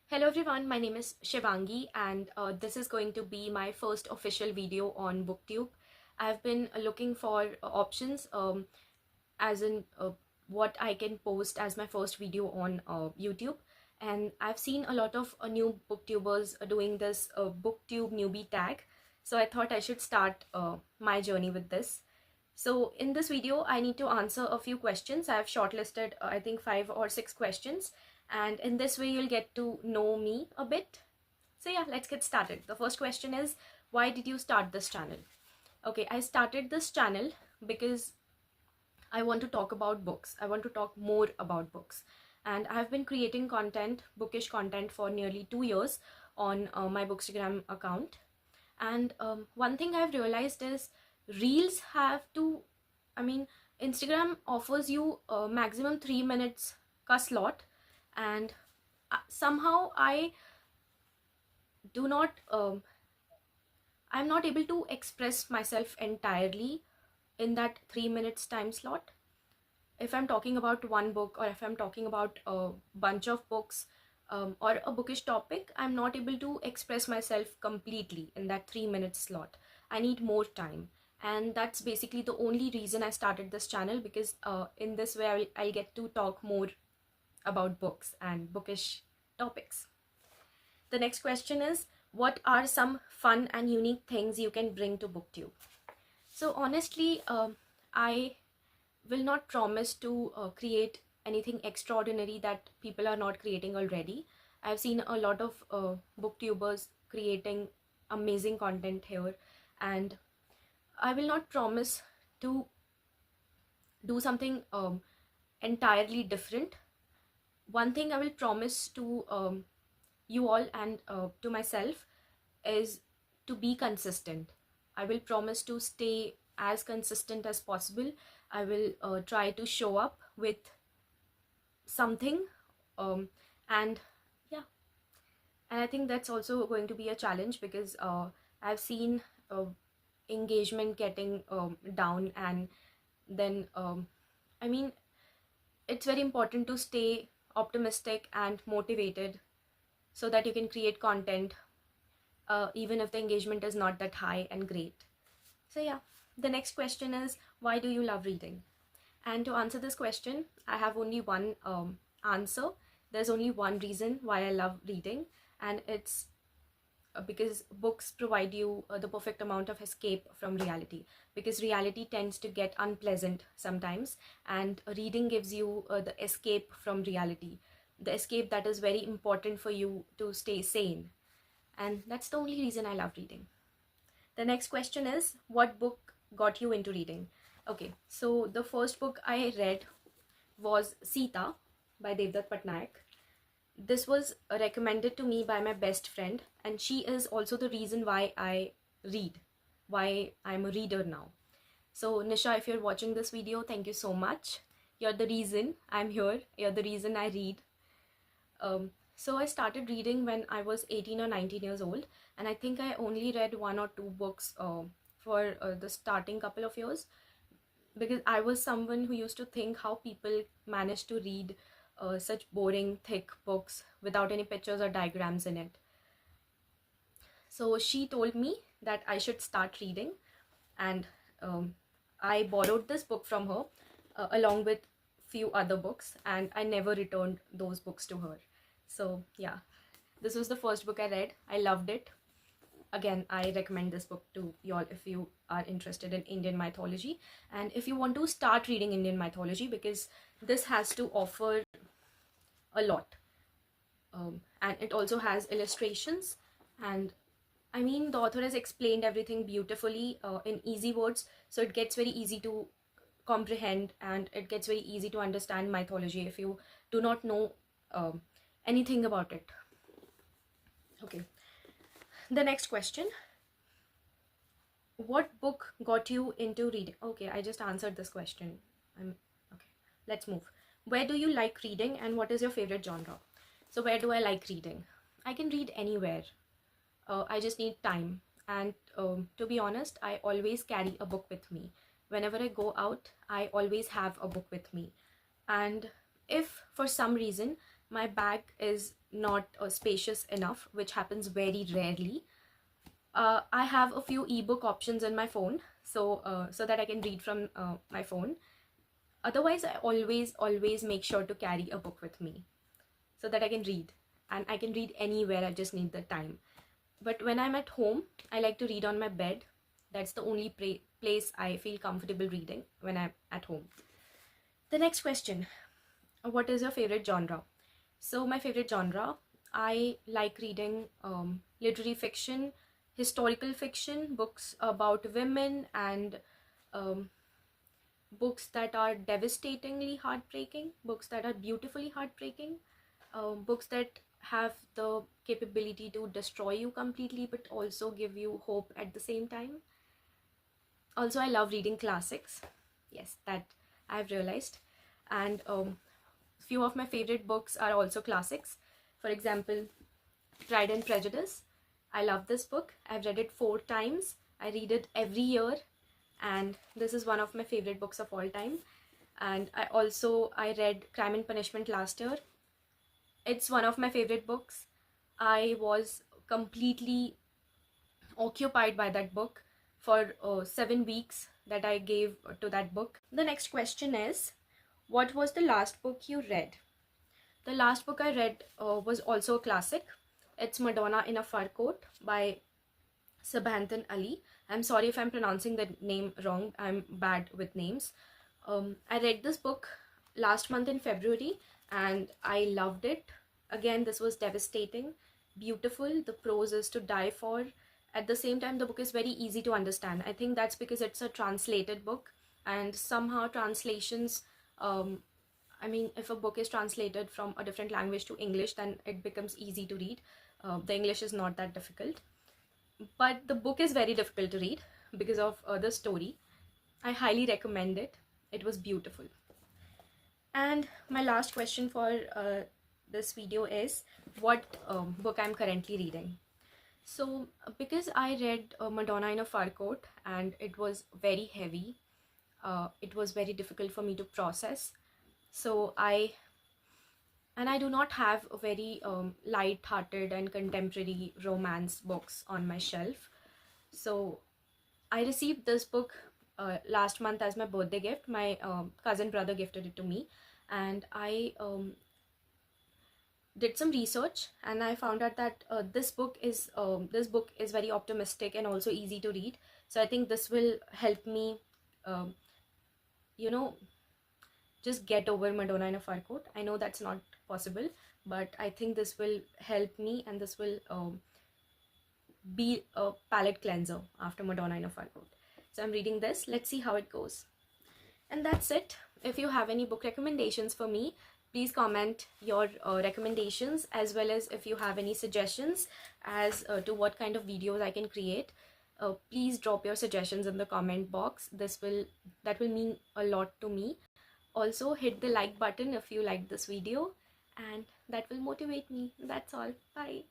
Hello everyone, my name is Shivangi and this is going to be my first official video on Booktube. I've been looking for options as in what I can post as my first video on YouTube, and I've seen a lot of new booktubers doing this Booktube Newbie Tag, so I thought I should start my journey with this. So in this video, I need to answer a few questions. I've shortlisted I think 5 or 6 questions, and in this way you'll get to know me a bit. So yeah, let's get started. The first question is, why did you start this channel? Okay, I started this channel because I want to talk about books. I want to talk more about books. And I've been creating content, bookish content, for nearly 2 years on my Bookstagram account. And one thing I've realized is reels have to, I mean, Instagram offers you a maximum 3 minutes ka slot, and somehow do not, I'm not able to express myself entirely in that 3 minutes time slot. If I'm talking about one book, or if I'm talking about a bunch of books, or a bookish topic, I'm not able to express myself completely in that 3 minute slot. I need more time. And that's basically the only reason I started this channel, because in this way I'll get to talk more about books and bookish topics. The next question is, what are some fun and unique things you can bring to Booktube? So honestly, I will not promise to create anything extraordinary that people are not creating already. I've seen a lot of booktubers creating amazing content here, and I will not promise to do something entirely different. One thing I will promise to you all and to myself is to be consistent. I will promise to stay as consistent as possible. I will try to show up with something, and yeah, and I think that's also going to be a challenge, because I've seen engagement getting down, and then I mean, it's very important to stay optimistic and motivated so that you can create content even if the engagement is not that high and great. So yeah, the next question is, why do you love reading? And to answer this question, I have only one answer. There's only one reason why I love reading, and it's because books provide you the perfect amount of escape from reality, because reality tends to get unpleasant sometimes, and reading gives you the escape from reality, the escape that is very important for you to stay sane. And that's the only reason I love reading. The next question is, what book got you into reading? Okay, so the first book I read was Sita by Devdutt Patnaik. This was recommended to me by my best friend, and she is also the reason why I read, why I'm a reader now. So Nisha, if you're watching this video, thank you so much. You're the reason I'm here. You're the reason I read. So I started reading when I was 18 or 19 years old, and I think I only read 1 or 2 books for the starting couple of years, because I was someone who used to think how people manage to read such boring, thick books without any pictures or diagrams in it. So she told me that I should start reading, and I borrowed this book from her along with few other books, and I never returned those books to her. So yeah, this was the first book I read. I loved it. Again, I recommend this book to y'all if you are interested in Indian mythology, and if you want to start reading Indian mythology, because this has to offer a lot, and it also has illustrations, and I mean, the author has explained everything beautifully in easy words, so it gets very easy to comprehend, and it gets very easy to understand mythology if you do not know anything about it. Okay, the next question, what book got you into reading? Okay, I just answered this question. Okay, let's move. Where do you like reading, and what is your favorite genre? So where do I like reading? I can read anywhere. I just need time, and to be honest, I always carry a book with me. Whenever I go out, I always have a book with me. And if for some reason my bag is not spacious enough, which happens very rarely. I have a few ebook options in my phone, so that I can read from my phone. Otherwise, I always make sure to carry a book with me so that I can read, and I can read anywhere. I just need the time. But when I'm at home, I like to read on my bed. That's the only place I feel comfortable reading, when I'm at home. The next question: what is your favorite genre? So my favorite genre, I like reading literary fiction, historical fiction, books about women, and um, books that are devastatingly heartbreaking, books that are beautifully heartbreaking, books that have the capability to destroy you completely but also give you hope at the same time. Also, I love reading classics. Yes, that I've realized. And few of my favorite books are also classics. For example, Pride and Prejudice. I love this book. I've read it 4 times. I read it every year, and this is one of my favorite books of all time. And I read Crime and Punishment last year. It's one of my favorite books. I was completely occupied by that book for 7 weeks that I gave to that book. The next question is, what was the last book you read? The last book I read was also a classic. It's Madonna in a Fur Coat by Sabanthan Ali. I'm sorry if I'm pronouncing the name wrong. I'm bad with names. I read this book last month in February and I loved it. Again, this was devastating, beautiful. The prose is to die for. At the same time, the book is very easy to understand. I think that's because it's a translated book, and somehow translations, I mean, if a book is translated from a different language to English, then it becomes easy to read. The English is not that difficult. But the book is very difficult to read because of the story. I highly recommend it. It was beautiful. And my last question for this video is, what book I'm currently reading. So because I read Madonna in a Fur Coat and it was very heavy, it was very difficult for me to process. So I do not have a very light-hearted and contemporary romance books on my shelf. So I received this book last month as my birthday gift. My cousin brother gifted it to me, and I did some research and I found out that this book is very optimistic and also easy to read. So I think this will help me, you know, just get over Madonna in a Fur Coat. I know that's not possible, but I think this will help me, and this will be a palate cleanser after Madonna in a Fur Coat. So I'm reading this. Let's see how it goes. And that's it. If you have any book recommendations for me, please comment your recommendations, as well as if you have any suggestions as to what kind of videos I can create. Please drop your suggestions in the comment box. That will mean a lot to me. Also, hit the like button if you liked this video, and that will motivate me. That's all. Bye.